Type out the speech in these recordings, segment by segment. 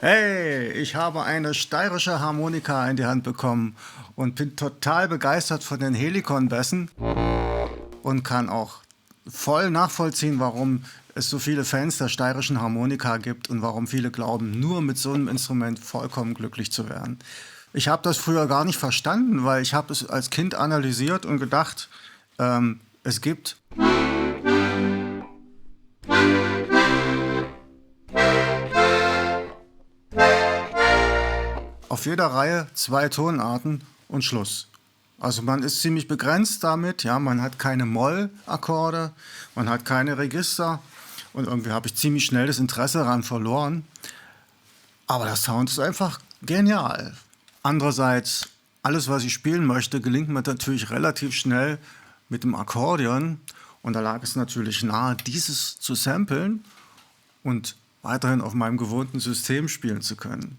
Hey, ich habe eine steirische Harmonika in die Hand bekommen und bin total begeistert von den Helikon-Bässen und kann auch voll nachvollziehen, warum es so viele Fans der steirischen Harmonika gibt und warum viele glauben, nur mit so einem Instrument vollkommen glücklich zu werden. Ich habe das früher gar nicht verstanden, weil ich habe es als Kind analysiert und gedacht, es gibt auf jeder Reihe 2 Tonarten und Schluss. Also man ist ziemlich begrenzt damit, ja, man hat keine Moll-Akkorde, man hat keine Register und irgendwie habe ich ziemlich schnell das Interesse daran verloren. Aber der Sound ist einfach genial. Andererseits, alles, was ich spielen möchte, gelingt mir natürlich relativ schnell mit dem Akkordeon und da lag es natürlich nahe, dieses zu samplen und weiterhin auf meinem gewohnten System spielen zu können.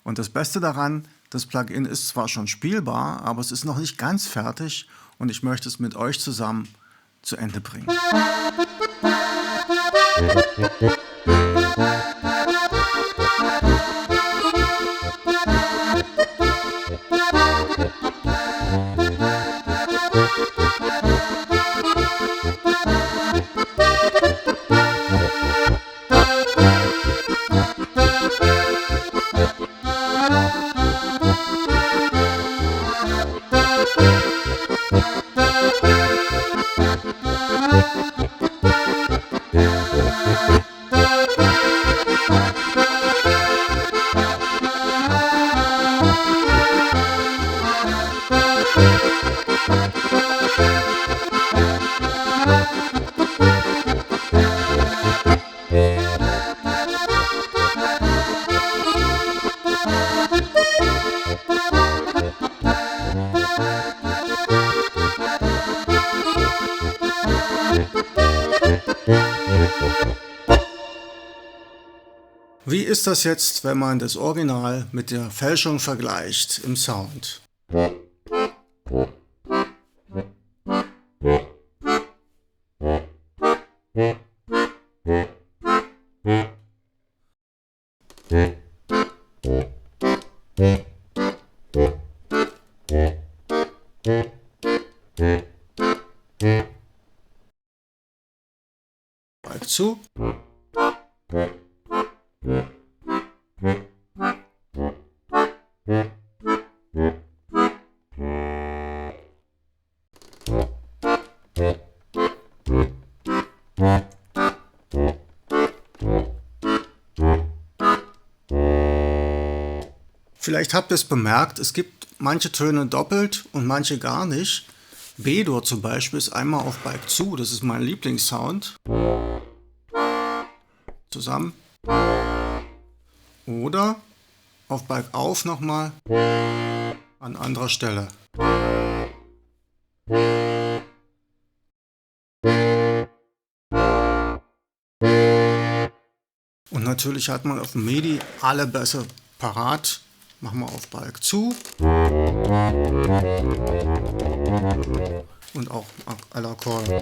Und das Beste daran, das Plugin ist zwar schon spielbar, aber es ist noch nicht ganz fertig und ich möchte es mit euch zusammen zu Ende bringen. Wie ist das jetzt, wenn man das Original mit der Fälschung vergleicht im Sound? Balk zu. Vielleicht habt ihr es bemerkt, es gibt manche Töne doppelt und manche gar nicht. B-Dur zum Beispiel ist einmal auf Balk zu, das ist mein Lieblingssound. Zusammen. Oder auf Balk auf nochmal an anderer Stelle. Und natürlich hat man auf dem MIDI alle Bässe parat. Machen wir auf Balk zu. Und auch alle Akkorde.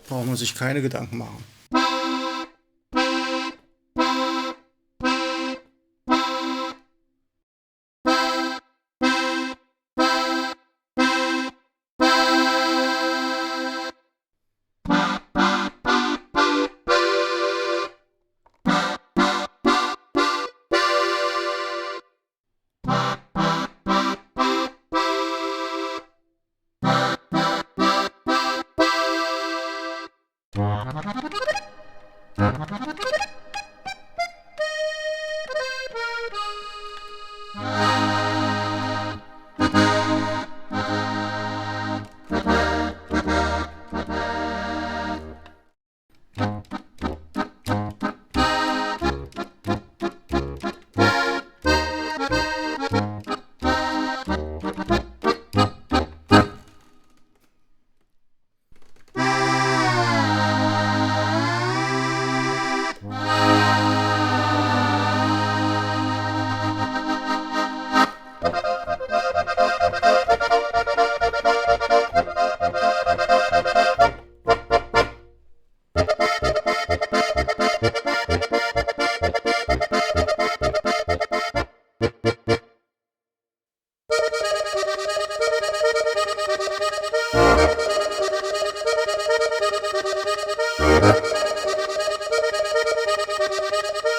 Braucht man sich keine Gedanken machen.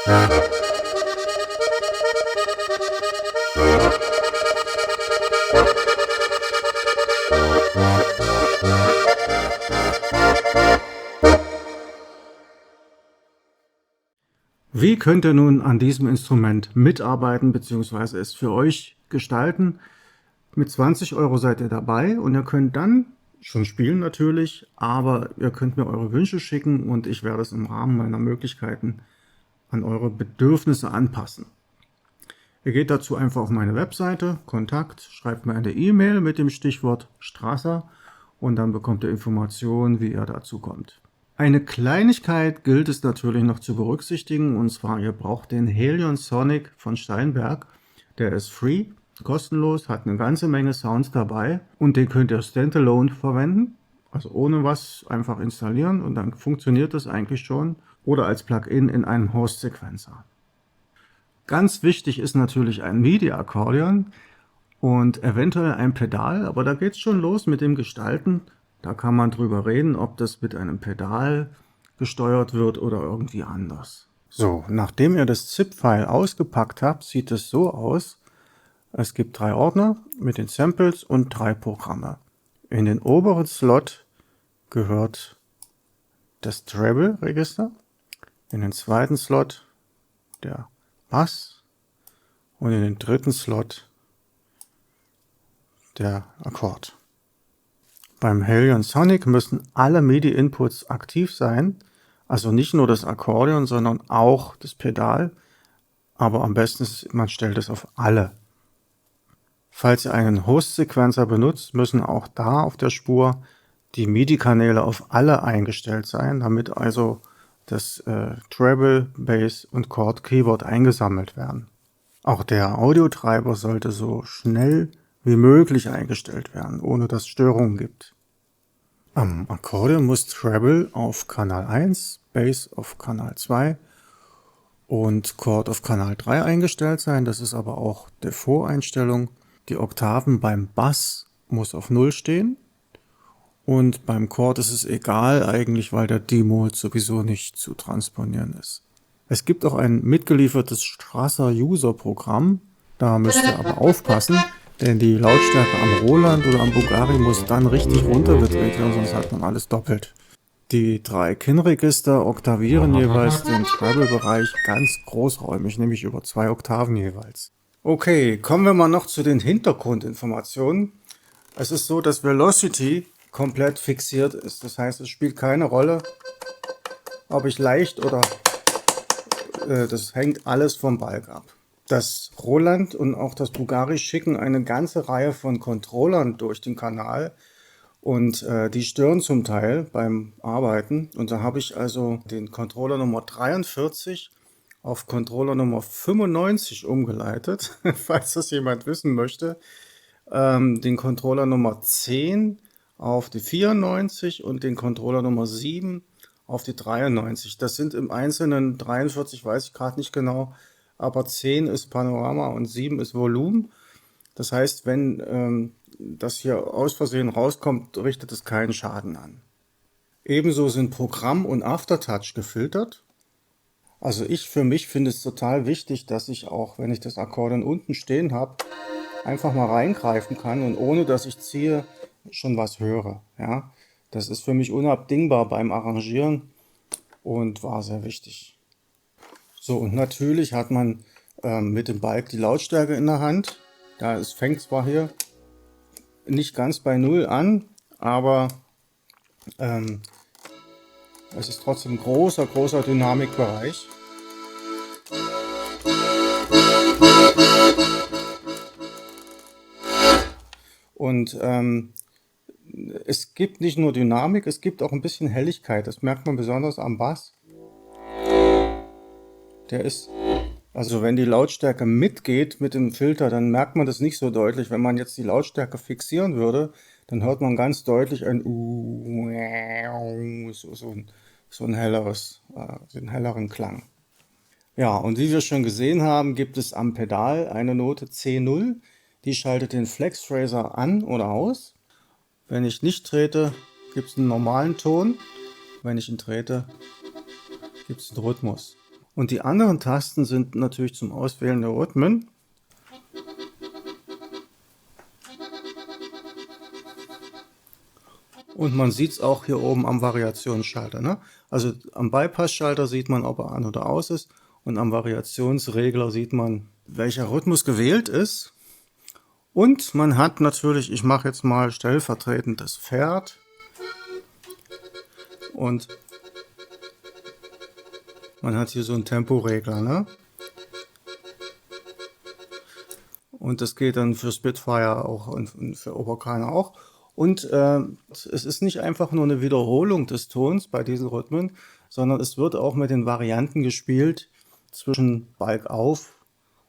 Wie könnt ihr nun an diesem Instrument mitarbeiten bzw. es für euch gestalten? Mit 20 € seid ihr dabei und ihr könnt dann schon spielen natürlich, aber ihr könnt mir eure Wünsche schicken und ich werde es im Rahmen meiner Möglichkeiten an eure Bedürfnisse anpassen. Ihr geht dazu einfach auf meine Webseite, Kontakt, schreibt mir eine E-Mail mit dem Stichwort Strasser und dann bekommt ihr Informationen, wie ihr dazu kommt. Eine Kleinigkeit gilt es natürlich noch zu berücksichtigen, und zwar ihr braucht den Halion Sonic von Steinberg. Der ist free, kostenlos, hat eine ganze Menge Sounds dabei und den könnt ihr standalone verwenden, also ohne was einfach installieren und dann funktioniert das eigentlich schon, oder als Plugin in einem Host-Sequencer. Ganz wichtig ist natürlich ein MIDI-Akkordeon und eventuell ein Pedal, aber da geht es schon los mit dem Gestalten. Da kann man drüber reden, ob das mit einem Pedal gesteuert wird oder irgendwie anders. So, nachdem ihr das ZIP-File ausgepackt habt, sieht es so aus. Es gibt 3 Ordner mit den Samples und 3 Programme. In den oberen Slot gehört das Treble-Register, in den zweiten Slot der Bass und in den dritten Slot der Akkord. Beim Halion Sonic müssen alle MIDI-Inputs aktiv sein, also nicht nur das Akkordeon, sondern auch das Pedal, aber am besten ist, man stellt es auf alle. Falls ihr einen Host-Sequencer benutzt, müssen auch da auf der Spur die MIDI-Kanäle auf alle eingestellt sein, damit also das Treble, Bass und Chord Keyboard eingesammelt werden. Auch der Audiotreiber sollte so schnell wie möglich eingestellt werden, ohne dass es Störungen gibt. Am Akkordeon muss Treble auf Kanal 1, Bass auf Kanal 2 und Chord auf Kanal 3 eingestellt sein. Das ist aber auch die Voreinstellung. Die Oktaven beim Bass muss auf 0 stehen und beim Chord ist es egal eigentlich, weil der D-Mode sowieso nicht zu transponieren ist. Es gibt auch ein mitgeliefertes Strasser User Programm, da müsst ihr aber aufpassen, denn die Lautstärke am Roland oder am Bulgari muss dann richtig runtergedreht werden, sonst hat man alles doppelt. Die 3 Kinnregister oktavieren jeweils den Treble-Bereich ganz großräumig, nämlich über 2 Oktaven jeweils. Okay, kommen wir mal noch zu den Hintergrundinformationen. Es ist so, dass Velocity komplett fixiert ist. Das heißt, es spielt keine Rolle, ob ich leicht oder das hängt alles vom Balk ab. Das Roland und auch das Bulgari schicken eine ganze Reihe von Controllern durch den Kanal und die stören zum Teil beim Arbeiten. Und da habe ich also den Controller Nummer 43 auf Controller Nummer 95 umgeleitet, falls das jemand wissen möchte. Den Controller Nummer 10 auf die 94 und den Controller Nummer 7 auf die 93. Das sind im Einzelnen 43, weiß ich gerade nicht genau, aber 10 ist Panorama und 7 ist Volumen. Das heißt, wenn das hier aus Versehen rauskommt, richtet es keinen Schaden an. Ebenso sind Programm und Aftertouch gefiltert. Also ich für mich finde es total wichtig, dass ich auch, wenn ich das Akkordeon unten stehen habe, einfach mal reingreifen kann und ohne dass ich ziehe, schon was höre. Ja? Das ist für mich unabdingbar beim Arrangieren und war sehr wichtig. So, und natürlich hat man mit dem Balk die Lautstärke in der Hand. Ja, es fängt zwar hier nicht ganz bei 0 an, aber es ist trotzdem ein großer Dynamikbereich. Und es gibt nicht nur Dynamik, es gibt auch ein bisschen Helligkeit. Das merkt man besonders am Bass. Der ist, also wenn die Lautstärke mitgeht mit dem Filter, dann merkt man das nicht so deutlich. Wenn man jetzt die Lautstärke fixieren würde, dann hört man ganz deutlich ein so einen helleren Klang. Ja, und wie wir schon gesehen haben, gibt es am Pedal eine Note C0, die schaltet den Flex Phraser an oder aus. Wenn ich nicht trete, gibt es einen normalen Ton. Wenn ich ihn trete, gibt es einen Rhythmus. Und die anderen Tasten sind natürlich zum Auswählen der Rhythmen. Und man sieht es auch hier oben am Variationsschalter. Ne? Also am Bypassschalter sieht man, ob er an oder aus ist. Und am Variationsregler sieht man, welcher Rhythmus gewählt ist. Und man hat natürlich, ich mache jetzt mal stellvertretend das Pferd. Und man hat hier so einen Temporegler. Ne? Und das geht dann für Spitfire auch und für Oberkane auch. Und es ist nicht einfach nur eine Wiederholung des Tons bei diesen Rhythmen, sondern es wird auch mit den Varianten gespielt zwischen Balk auf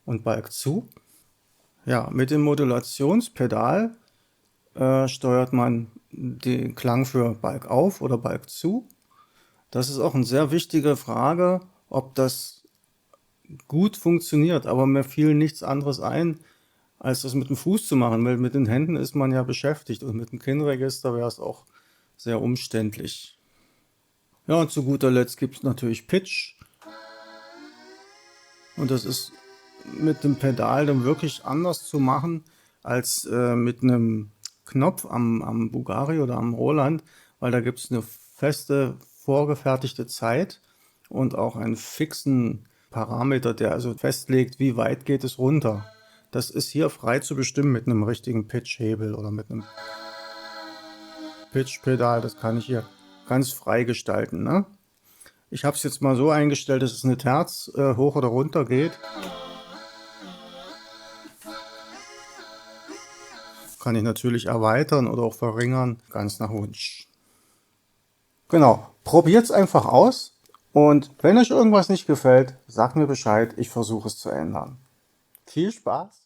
und Balk zu. Ja, mit dem Modulationspedal steuert man den Klang für Balk auf oder Balk zu. Das ist auch eine sehr wichtige Frage, ob das gut funktioniert, aber mir fiel nichts anderes ein, als das mit dem Fuß zu machen, weil mit den Händen ist man ja beschäftigt und mit dem Kinnregister wäre es auch sehr umständlich. Ja, und zu guter Letzt gibt es natürlich Pitch. Und das ist mit dem Pedal dann wirklich anders zu machen als mit einem Knopf am Bugari oder am Roland, weil da gibt es eine feste, vorgefertigte Zeit und auch einen fixen Parameter, der also festlegt, wie weit geht es runter. Das ist hier frei zu bestimmen mit einem richtigen Pitch-Hebel oder mit einem Pitch-Pedal. Das kann ich hier ganz frei gestalten. Ne? Ich habe es jetzt mal so eingestellt, dass es eine Terz hoch oder runter geht. Kann ich natürlich erweitern oder auch verringern, ganz nach Wunsch. Genau, probiert es einfach aus und wenn euch irgendwas nicht gefällt, sagt mir Bescheid, ich versuche es zu ändern. Viel Spaß!